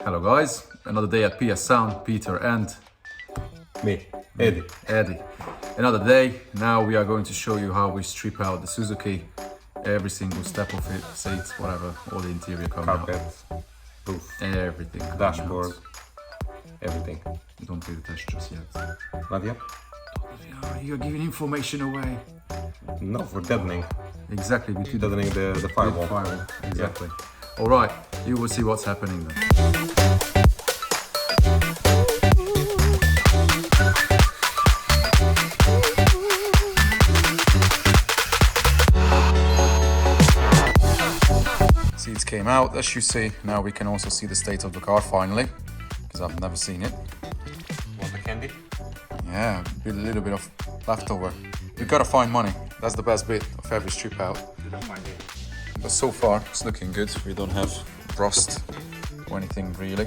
Hello guys, another day at PS Sound, Peter and Me, Eddie. Eddie. Another day, now we are going to show you how we strip out the Suzuki, every single step of it, seats, whatever, all the interior coming Carpet, out. roof, Everything. coming dashboard, out. everything. Don't do the test just yet. Not yet? Oh, you're giving information away. No, for deadening. Exactly, we did Deadening the firewall. firewall. Exactly. Alright, you will see what's happening then. Seats came out, as you see. Now we can also see the state of the car finally, because I've never seen it. Want the candy? Yeah, a little bit of leftover. You gotta find money. That's the best bit of every strip out. Didn't find it. But so far, it's looking good. We don't have rust or anything really.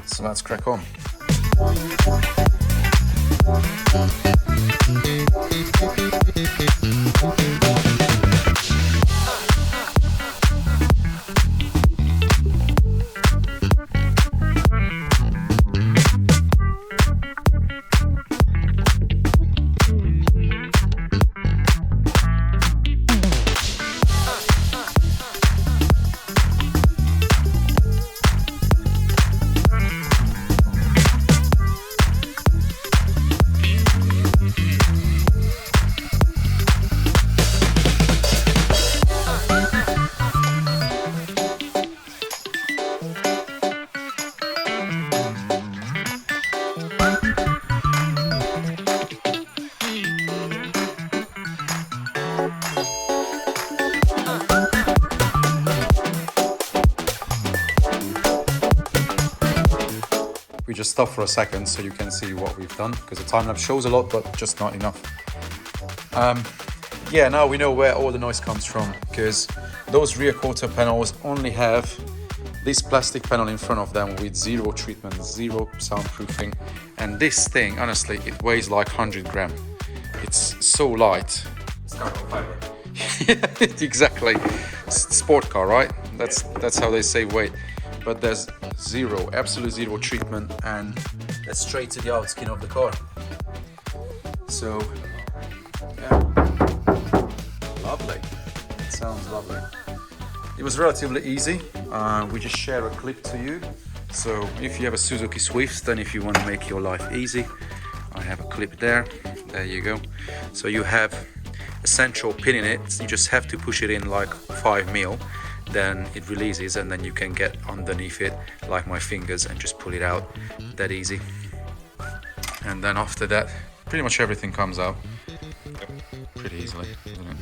So let's crack on. We just stop for a second so you can see what we've done, because the time-lapse shows a lot, but just not enough. Yeah, now we know where all the noise comes from, because those rear quarter panels only have this plastic panel in front of them with zero treatment, zero soundproofing. And this thing, honestly, it weighs like 100 grams. It's so light. It's carbon fiber. Yeah, exactly. Sport car, right? That's how they save weight. But there's zero, absolute zero treatment, and that's straight to the outskin of the car. So, yeah, lovely. It sounds lovely. It was relatively easy. We just share a clip to you. So if you have a Suzuki Swift, and if you want to make your life easy, I have a clip there. There you go. So you have a central pin in it. You just have to push it in like 5 mil. Then it releases, and then you can get underneath it like my fingers and just pull it out. That easy. And then after that, pretty much everything comes out pretty easily, isn't it?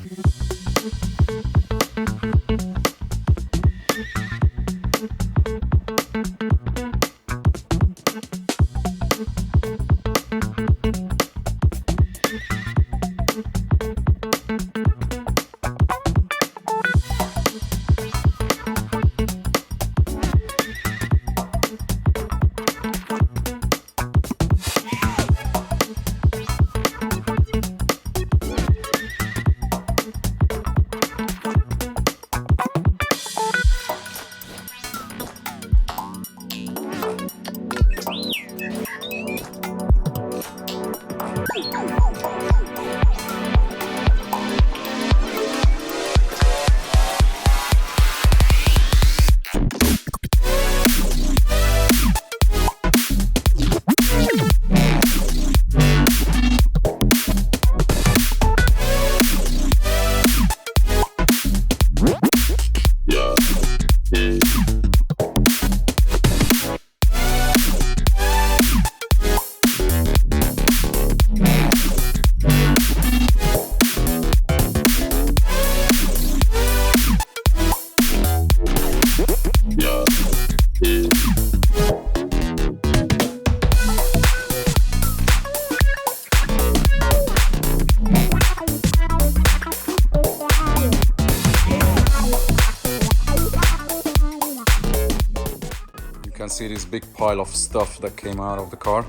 can see this big pile of stuff that came out of the car.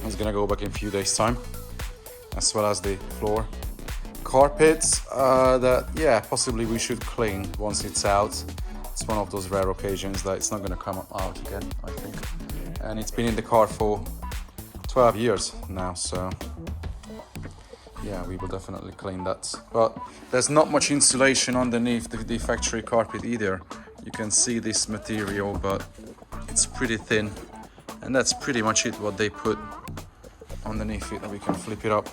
It's gonna go back in a few days time, as well as the floor carpet that, yeah, possibly we should clean once it's out. It's one of those rare occasions that it's not going to come out again, I think. And it's been in the car for 12 years now, so yeah, we will definitely clean that. But there's not much insulation underneath the factory carpet either. You can see this material, but it's pretty thin. And that's pretty much it, what they put underneath it. And we can flip it up.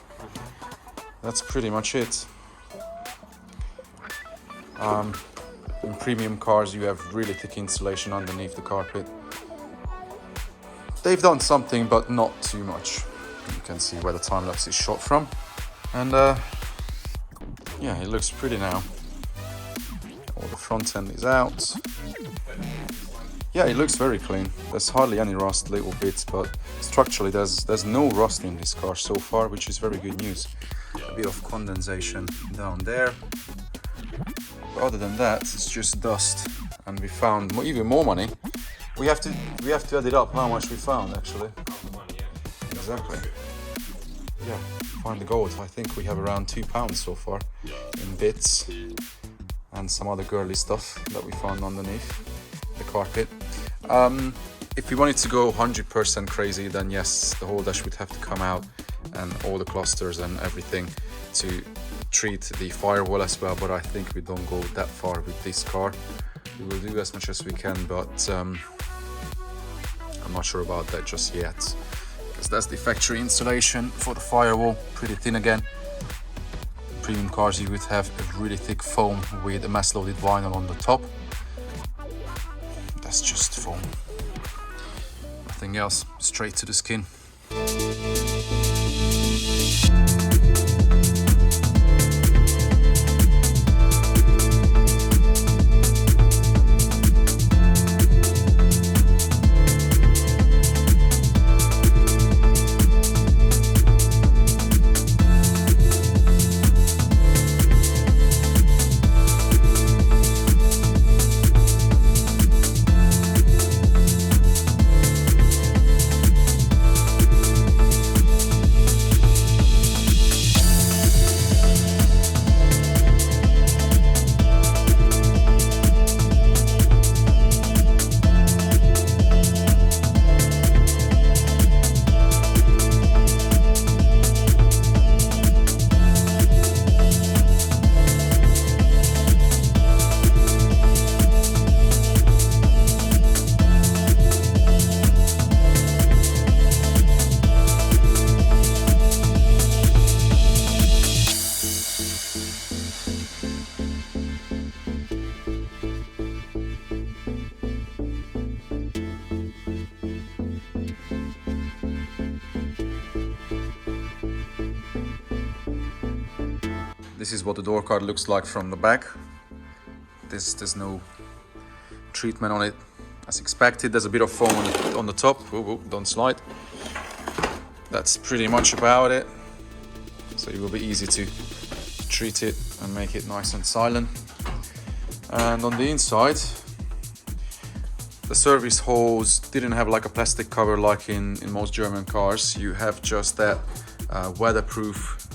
That's pretty much it. In premium cars, you have really thick insulation underneath the carpet. They've done something, but not too much. You can see where the time lapse is shot from. And yeah, it looks pretty now. All the front end is out. Yeah, it looks very clean. There's hardly any rust, little bits, but structurally there's no rust in this car so far, which is very good news. A bit of condensation down there. But other than that, it's just dust. And we found even more money. We have to add it up how much we found actually. Exactly. Yeah, find the gold. I think we have around £2 so far in bits and some other girly stuff that we found underneath the carpet. If we wanted to go 100% crazy, then yes, the whole dash would have to come out and all the clusters and everything to treat the firewall as well, but I think we don't go that far with this car. We will do as much as we can, but I'm not sure about that just yet, because that's the factory insulation for the firewall, pretty thin again. In premium cars you would have a really thick foam with a mass loaded vinyl on the top. That's just foam, nothing else, straight to the skin. This is what the door card looks like from the back. There's no treatment on it as expected. There's a bit of foam on the top. Whoa, don't slide. That's pretty much about it. So it will be easy to treat it and make it nice and silent. And on the inside, the service hose didn't have like a plastic cover like in most German cars. You have just that weatherproof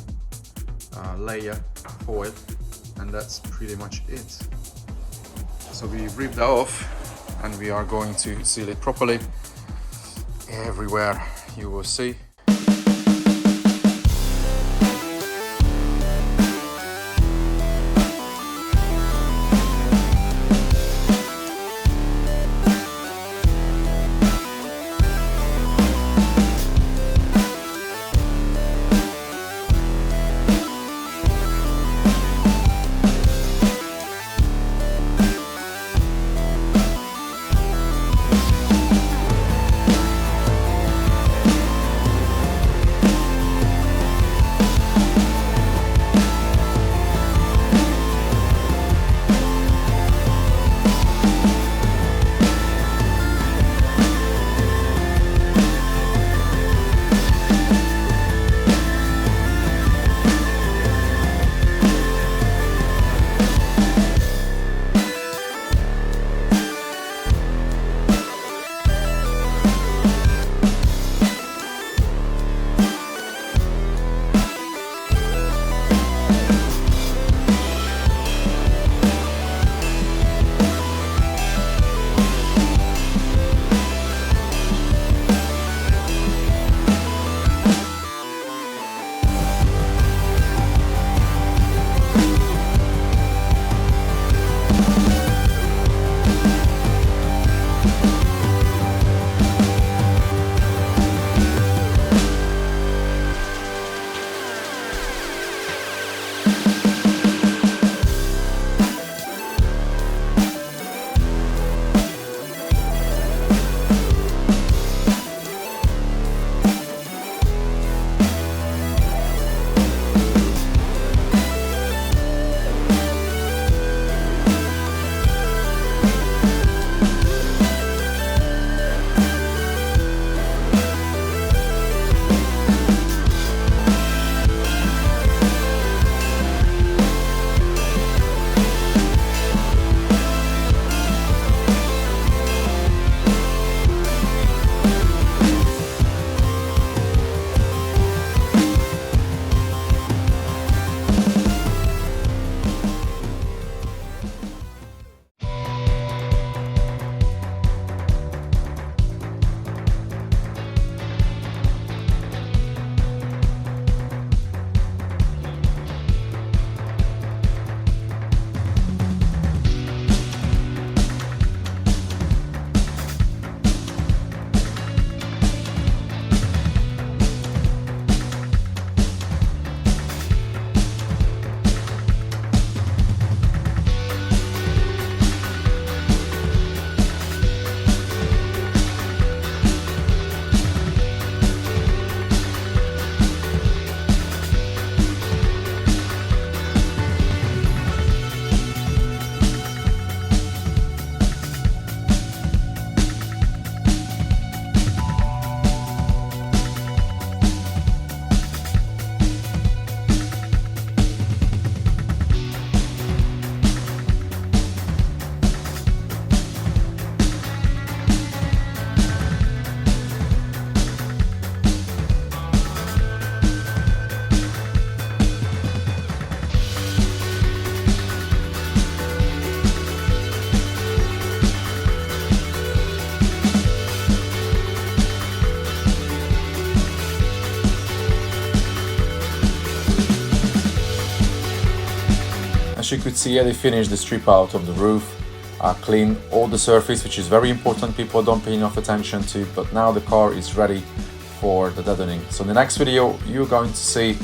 layer foil, and that's pretty much it. So we ripped that off and we are going to seal it properly everywhere, you will see. As you could see, they finished the strip out of the roof, clean all the surface, which is very important, people don't pay enough attention to, but now the car is ready for the deadening. So in the next video, you're going to see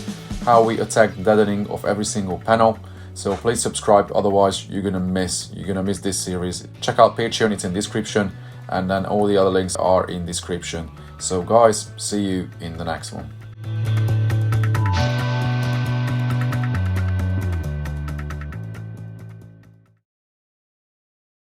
how we attack the deadening of every single panel. So please subscribe, otherwise you're gonna miss this series. Check out Patreon, it's in description, and then all the other links are in description. So guys, see you in the next one.